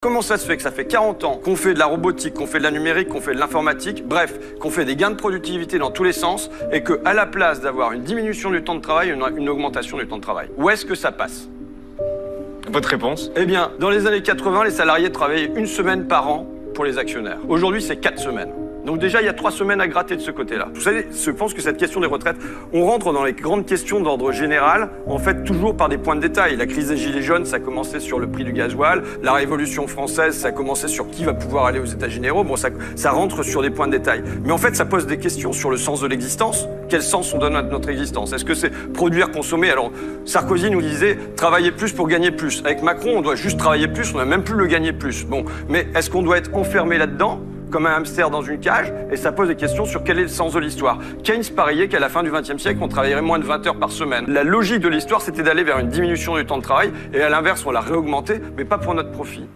Comment ça se fait que ça fait 40 ans qu'on fait de la robotique, qu'on fait de la numérique, qu'on fait de l'informatique, bref, qu'on fait des gains de productivité dans tous les sens et qu'à la place d'avoir une diminution du temps de travail, on a une augmentation du temps de travail? Où est-ce que ça passe? Votre réponse? Eh bien, dans les années 80, les salariés travaillaient 1 semaine par an pour les actionnaires. Aujourd'hui, c'est 4 semaines. Donc déjà, il y a 3 semaines à gratter de ce côté-là. Vous savez, je pense que cette question des retraites, on rentre dans les grandes questions d'ordre général, en fait, toujours par des points de détail. La crise des Gilets jaunes, ça a commencé sur le prix du gasoil. La Révolution française, ça a commencé sur qui va pouvoir aller aux États généraux. Bon, ça rentre sur des points de détail. Mais en fait, ça pose des questions sur le sens de l'existence. Quel sens on donne à notre existence? Est-ce que c'est produire, consommer? Alors, Sarkozy nous disait « travailler plus pour gagner plus ». Avec Macron, on doit juste travailler plus, on n'a même plus le gagner plus. Bon, mais est-ce qu'on doit être enfermé là-dedans comme un hamster dans une cage? Et ça pose des questions sur quel est le sens de l'histoire. Keynes pariait qu'à la fin du XXe siècle, on travaillerait moins de 20 heures par semaine. La logique de l'histoire, c'était d'aller vers une diminution du temps de travail, et à l'inverse, on l'a réaugmenté, mais pas pour notre profit.